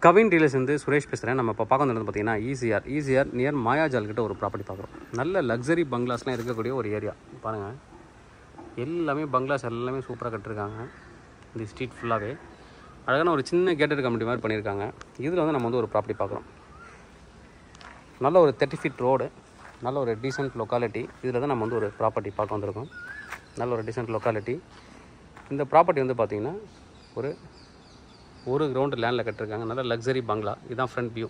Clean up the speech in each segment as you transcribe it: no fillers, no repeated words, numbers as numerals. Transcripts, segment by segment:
Kavin dealers Suresh பேசுகிறேன். நம்ம இப்போ பார்க்க வந்தது பார்த்தீங்கன்னா ஈசிஆர் நியர் மாயாஜால் கிட்ட ஒரு ப்ராப்பர்ட்டி பார்க்குறோம். நல்ல லக்ஸரி பங்களாஸ்லாம் இருக்கக்கூடிய ஒரு ஏரியா பாருங்கள். எல்லாமே பங்களாஸ் எல்லாமே சூப்பராக கட்டிருக்காங்க. இந்த ஸ்ட்ரீட் ஃபுல்லாகவே அழகான ஒரு சின்ன கேட்டட் கம்யூனிட்டி மாதிரி பண்ணியிருக்காங்க. இதில் வந்து நம்ம வந்து ஒரு ப்ராப்பர்ட்டி பார்க்குறோம். நல்ல ஒரு 30 feet ரோடு, நல்ல ஒரு டீசென்ட் லொக்காலிட்டி. இதில் தான் நம்ம வந்து ஒரு ப்ராப்பர்ட்டி பார்க்க வந்திருக்கோம். நல்ல ஒரு டீசென்ட் லொக்காலிட்டி. இந்த ப்ராப்பர்ட்டி வந்து பார்த்திங்கன்னா ஒரு கிரவுண்டு லேண்டில் கட்டிருக்காங்க. நல்ல லக்ஸரி பங்களா. இதுதான் ஃப்ரண்ட் வியூ.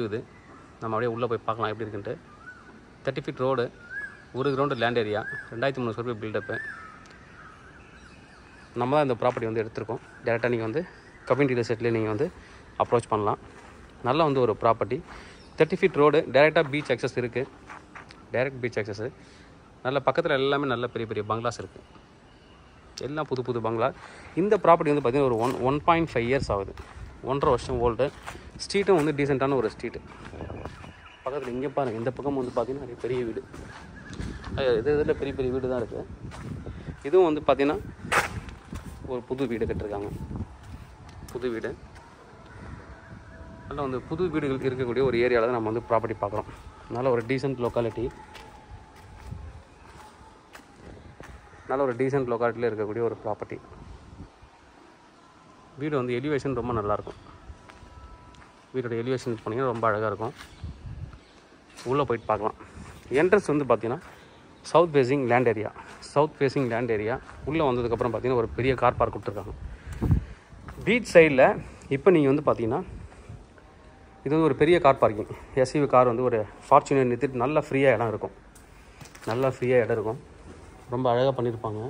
இது நம்ம அப்படியே உள்ளே போய் பார்க்கலாம் எப்படி இருக்குன்ட்டு. 30 feet ரோடு, ஒரு ground land area, 2300 square feet build-up. நம்ம தான் இந்த ப்ராப்பர்ட்டி வந்து எடுத்திருக்கோம். டேரெக்டாக நீங்கள் வந்து கவின் டீலர்ஸ்லேயே நீங்கள் வந்து அப்ரோச் பண்ணலாம். நல்லா வந்து ஒரு ப்ராப்பர்ட்டி, 30 feet ரோடு, டேரெக்டாக பீச் அக்சஸ் இருக்குது. Direct beach access. நல்ல பக்கத்தில் எல்லாமே நல்ல பெரிய பெரிய பங்களாஸ் இருக்குது. எல்லாம் புது பங்களா. இந்த ப்ராப்பர்ட்டி வந்து பார்த்திங்கன்னா ஒரு 1.5 years ஆகுது. 1.5 வருஷம் ஓல்டு. ஸ்ட்ரீட்டும் வந்து டீசெண்டான ஒரு ஸ்ட்ரீட்டு. பக்கத்தில் இங்கே பாருங்கள், இந்த பக்கம் வந்து பார்த்திங்கன்னா நிறைய பெரிய வீடு, இதில் பெரிய பெரிய வீடு தான் இருக்குது. இதுவும் வந்து பார்த்திங்கன்னா ஒரு புது வீடு கட்டிருக்காங்க. புது வீடு நல்லா வந்து புது வீடுகள் இருக்கக்கூடிய ஒரு ஏரியாவில் தான் நம்ம வந்து ப்ராப்பர்ட்டி பார்க்குறோம். நல்ல ஒரு டீசென்ட் லொக்காலிட்டியில் இருக்கக்கூடிய ஒரு ப்ராப்பர்ட்டி. வீடு வந்து எலிவேஷன் ரொம்ப நல்லாயிருக்கும். வீடோட எலிவேஷன் போனீங்கன்னா ரொம்ப அழகாக இருக்கும். உள்ளே போயிட்டு பார்க்கலாம். என்ட்ரன்ஸ் வந்து பார்த்திங்கன்னா சவுத் ஃபேஸிங் லேண்ட் ஏரியா. உள்ளே வந்ததுக்கப்புறம் பார்த்திங்கன்னா ஒரு பெரிய கார் பார்க் கொடுத்துருக்காங்க. பீச் சைடில் இப்போ நீங்கள் வந்து பார்த்திங்கன்னா இது வந்து ஒரு பெரிய கார் பார்க்கிங். எஸ்யூவி கார் வந்து ஒரு ஃபார்ச்சுனர் நிறுத்திட்டு நல்ல ஃப்ரீயாக இடம் இருக்கும். ரொம்ப அழகாக பண்ணியிருப்பாங்க.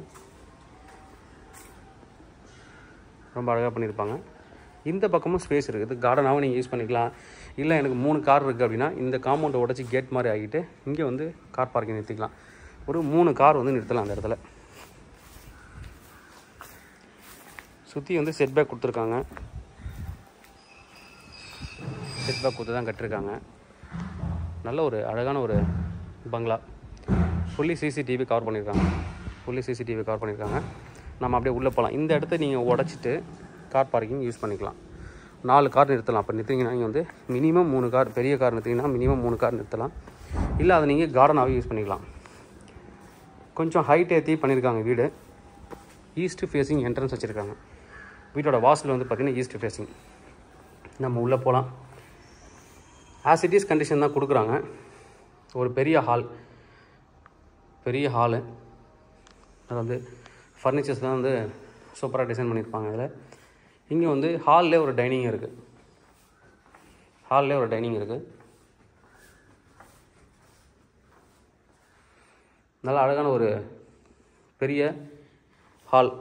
இந்த பக்கமும் ஸ்பேஸ் இருக்குது. கார்டனாகவும் நீங்கள் யூஸ் பண்ணிக்கலாம். இல்லை எனக்கு 3 கார் இருக்குது அப்படின்னா இந்த காம்பவுண்டை உடச்சி கேட் மாதிரி ஆகிட்டு இங்கே வந்து கார் பார்க்கிங் நிறுத்திக்கலாம். ஒரு 3 கார் வந்து நிறுத்தலாம் அந்த இடத்துல. சுற்றி வந்து செட்பேக் கொடுத்துருக்காங்க. செட்பேக் கொடுத்து தான் கட்டிருக்காங்க. நல்ல ஒரு அழகான ஒரு பங்களா. ஃபுல்லி சிசிடிவி கவர் பண்ணியிருக்காங்க. நம்ம அப்படியே உள்ளே போகலாம். இந்த இடத்த நீங்கள் உடச்சிட்டு கார் பார்க்கிங் யூஸ் பண்ணிக்கலாம். 4 கார் நிறுத்தலாம். அப்போ நிறுத்திங்கன்னா நீங்கள் வந்து மினிமம் 3 கார், பெரிய கார் நிறுத்திங்கன்னா மினிமம் 3 கார் நிறுத்தலாம். இல்லை அதை நீங்கள் கார்டனாகவே யூஸ் பண்ணிக்கலாம். கொஞ்சம் ஹைட் ஏற்றி பண்ணியிருக்காங்க வீடு. ஈஸ்ட் ஃபேஸிங் என்ட்ரன்ஸ் வச்சுருக்காங்க. வீட்டோட வாசல் வந்து பார்த்திங்கன்னா ஈஸ்ட் ஃபேஸிங். நம்ம உள்ளே போகலாம். ஆஸ் இட் இஸ் கண்டிஷன் தான் கொடுக்குறாங்க. ஒரு பெரிய ஹாலு. அது வந்து ஃபர்னிச்சர்ஸ்லாம் வந்து சூப்பராக டிசைன் பண்ணியிருப்பாங்க. அதில் இங்கே வந்து ஹால்லே ஒரு டைனிங் இருக்குது. நல்ல அழகான ஒரு பெரிய ஹால்.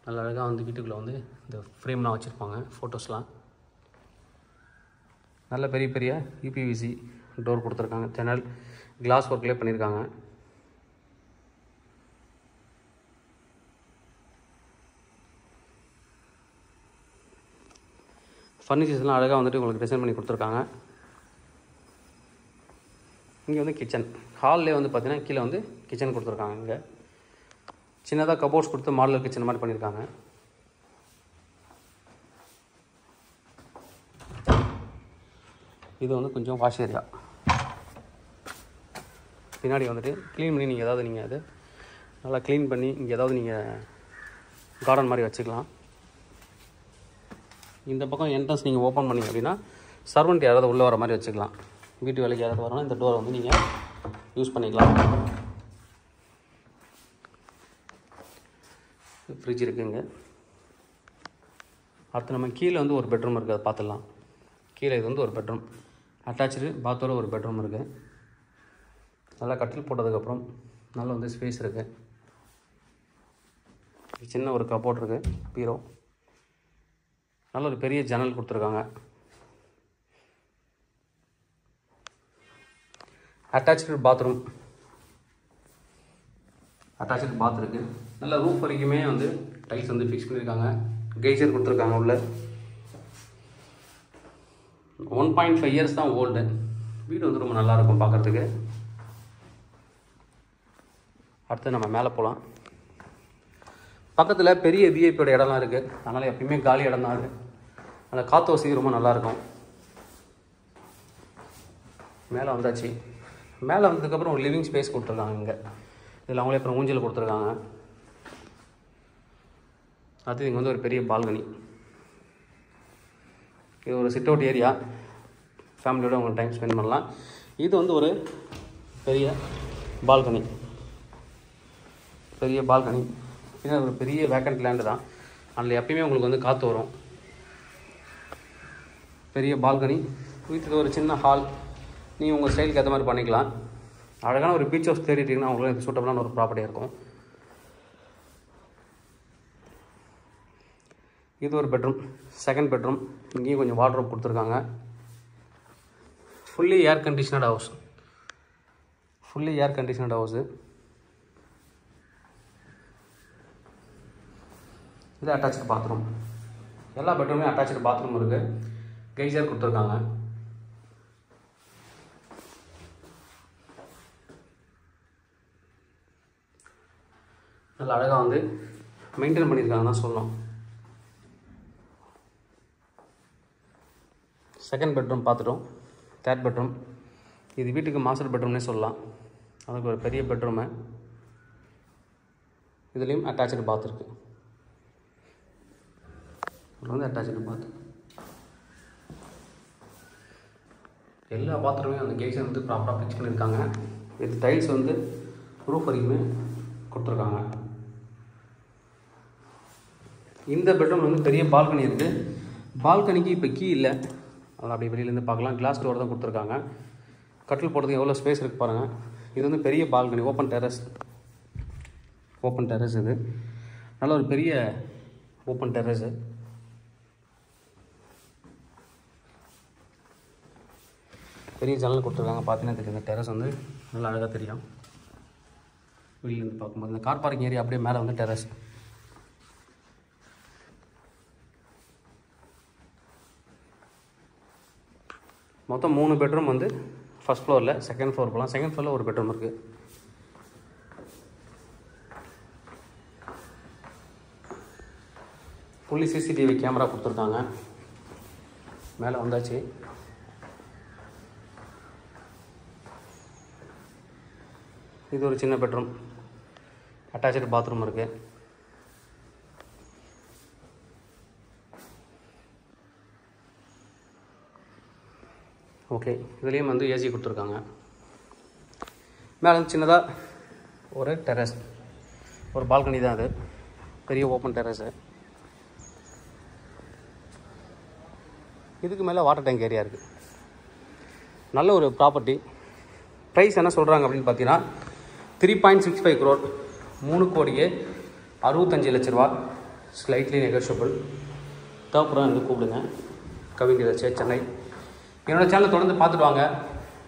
நல்ல அழகாக வந்து வீட்டுக்குள்ளே வந்து இந்த ஃப்ரேம்லாம் வச்சுருப்பாங்க, ஃபோட்டோஸ்லாம். நல்ல பெரிய பெரிய யூபிவிசி டோர் கொடுத்துருக்காங்க. ஜன்னல் கிளாஸ் ஒர்க்லேயே பண்ணியிருக்காங்க. ஃபர்னிச்சர்ஸ்லாம் அழகாக வந்துட்டு உங்களுக்கு டிசைன் பண்ணி கொடுத்துருக்காங்க. இங்கே வந்து கிச்சன். ஹால்லே வந்து பார்த்திங்கன்னா கீழே வந்து கிச்சன் கொடுத்துருக்காங்க. இங்கே சின்னதாக கபோர்ட்ஸ் கொடுத்து மாடலர் கிச்சன் மாதிரி பண்ணியிருக்காங்க. இது வந்து கொஞ்சம் வாஷ் ஏரியா. பின்னாடி வந்துட்டு க்ளீன் பண்ணி நீங்கள் அது நல்லா க்ளீன் பண்ணி இங்கே ஏதாவது நீங்கள் கார்டன் மாதிரி வச்சுக்கலாம். இந்த பக்கம் என்ட்ரன்ஸ் நீங்கள் ஓப்பன் பண்ணிங்க அப்படின்னா சர்வெண்ட் யாராவது உள்ளே வர மாதிரி வச்சுக்கலாம். வீட்டு வேலைக்கு யாராவது வரணும், இந்த டோரை வந்து நீங்கள் யூஸ் பண்ணிக்கலாம். ஃப்ரிட்ஜ் இருக்குங்க. அடுத்து நம்ம கீழே வந்து ஒரு பெட்ரூம் இருக்குது, அதை பார்த்துடலாம். கீழே இது வந்து ஒரு பெட்ரூம், அட்டாச்சு பாத்தோட ஒரு பெட்ரூம் இருக்குது. நல்லா கட்டில் போட்டதுக்கப்புறம் நல்லா வந்து ஸ்பேஸ் இருக்குது. சின்ன ஒரு கபோர்ட் இருக்குது, பீரோ. நல்ல ஒரு பெரிய ஜன்னல் கொடுத்துருக்காங்க. அட்டாச்சு பாத் இருக்குது. நல்ல ரூஃப் வரைக்குமே வந்து டைல்ஸ் வந்து ஃபிக்ஸ் பண்ணியிருக்காங்க. கெய்சர் கொடுத்துருக்காங்க உள்ள. 1.5 years தான் ஓல்டு. வீடு வந்து ரொம்ப நல்லாயிருக்கும் பார்க்குறதுக்கு. அடுத்து நம்ம மேலே போகலாம். பக்கத்தில் பெரிய விஐபியோட இடம்லாம் இருக்குது. அதனால் எப்பயுமே காலி இடம் தான் அது. அதில் காற்று வசதி ரொம்ப நல்லாயிருக்கும். மேலே வந்தாச்சு. மேலே வந்ததுக்கப்புறம் ஒரு லிவிங் ஸ்பேஸ் கொடுத்துருக்காங்க. இங்கே இதில் அவங்களே அப்புறம் ஊஞ்சல் கொடுத்துருக்காங்க. அது இங்கே வந்து ஒரு பெரிய பால்கனி. இது ஒரு சிட் அவுட் ஏரியா. ஃபேமிலியோடு அவங்க டைம் ஸ்பெண்ட் பண்ணலாம். இது வந்து ஒரு பெரிய பால்கனி. இது ஒரு பெரிய வேக்கண்ட் லேண்டு தான். அதில் எப்பயுமே உங்களுக்கு வந்து காற்று வரும். பெரிய பால்கனி வீட்டுக்கு ஒரு சின்ன ஹால். நீங்கள் உங்கள் ஸ்டைலுக்கு ஏற்ற மாதிரி பண்ணிக்கலாம். அழகான ஒரு பீச் ஹவுஸ் தேடிட்டிங்கன்னா அவங்களுக்கு இது சூட்டபிளான ஒரு ப்ராப்பர்ட்டியாக இருக்கும். இது ஒரு பெட்ரூம், செகண்ட் பெட்ரூம். இங்கேயும் கொஞ்சம் வார்ட்ரோப் கொடுத்துருக்காங்க. Fully air conditioned house. இது அட்டாச்சு பாத்ரூம். எல்லா பெட்ரூமே அட்டாச்சு பாத்ரூம் இருக்குது. கெய்சர் கொடுத்துருக்காங்க. நல்லா அழகாக வந்து மெயின்டைன் பண்ணியிருக்காங்க தான் சொல்லணும். செகண்ட் பெட்ரூம் பார்த்துட்டோம். Third bedroom. இது வீட்டுக்கு மாஸ்டர் பெட்ரூம்னே சொல்லலாம். அதுக்கு ஒரு பெரிய பெட்ரூமு. இதுலேயும் அட்டாச்சு பாத் இருக்குது. இது வந்து அட்டாச்சு பாத். எல்லா பாத்ரூமே அந்த கேட்ஸை வந்து ப்ராப்பராக ஃபிக்ஸ் பண்ணியிருக்காங்க. இது டைல்ஸ் வந்து ரூஃப் வரைக்குமே கொடுத்துருக்காங்க. இந்த பெட்ரூம் வந்து பெரிய பால்கனி இருக்குது. பால்கனிக்கு இப்போ கீ இல்லை. அதனால் அப்படி வெளியிலேருந்து பார்க்கலாம். கிளாஸ் டோர் தான் கொடுத்துருக்காங்க. கட்டில் போடுறதுக்கு எவ்வளோ ஸ்பேஸ் இருக்குது பாருங்கள். இது வந்து பெரிய பால்கனி, ஓப்பன் டெரஸ். இது நல்ல ஒரு பெரிய ஓப்பன் டெரஸு. பெரிய ஜன்னல் கொடுத்துருக்காங்க. பார்த்தீங்கன்னா தெரியும், இந்த டெரஸ் வந்து நல்லா அழகாக தெரியும் வெளியிலேருந்து பார்க்கும்போது. இந்த கார் பார்க்கிங் ஏரியா அப்படியே மேலே வந்து டெரஸ். மொத்தம் 3 பெட்ரூம் வந்து ஃபஸ்ட் ஃப்ளோரில். செகண்ட் ஃப்ளோர் போகலாம். செகண்ட் ஃப்ளோரில் ஒரு பெட்ரூம் இருக்குது. ஃபுல்லி சிசிடிவி கேமரா கொடுத்துருக்காங்க. மேலே வந்தாச்சு. இது ஒரு சின்ன பெட்ரூம். அட்டாச்சு பாத்ரூம் இருக்குது. ஓகே, இதுலேயும் வந்து ஏசி கொடுத்துருக்காங்க. மேலே வந்து சின்னதாக ஒரு டெரஸ், ஒரு பால்கனி தான் அது. பெரிய ஓப்பன் டெரஸு. இதுக்கு மேலே வாட்டர் டேங்க் ஏரியா இருக்குது. நல்ல ஒரு ப்ராப்பர்ட்டி. ப்ரைஸ் என்ன சொல்கிறாங்க அப்படின்னு பார்த்தீங்கன்னா 3.65 crore, 3,65,00,000. Slightly negotiable. தேவைப்படுறா வந்து கூப்பிடுங்க. கவிஞர் சென்னை. என்னோடய சேனலை தொடர்ந்து பார்த்துட்டு வாங்க.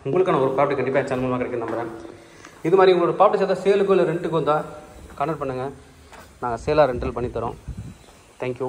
உங்களுக்கான ஒரு ப்ராப்பர்ட்டி கண்டிப்பாக என் சேனல் மூலமாக கிடைக்கும் நம்புகிறேன். இது மாதிரி உங்களோட ப்ராப்பர்ட்டி சேர்த்தா சேலுக்கோ இல்லை ரெண்ட்டுக்கோ வந்தால் கான்டக்ட் பண்ணுங்கள். நாங்கள் சேலாக ரெண்டல் பண்ணித்தரோம். தேங்க்யூ.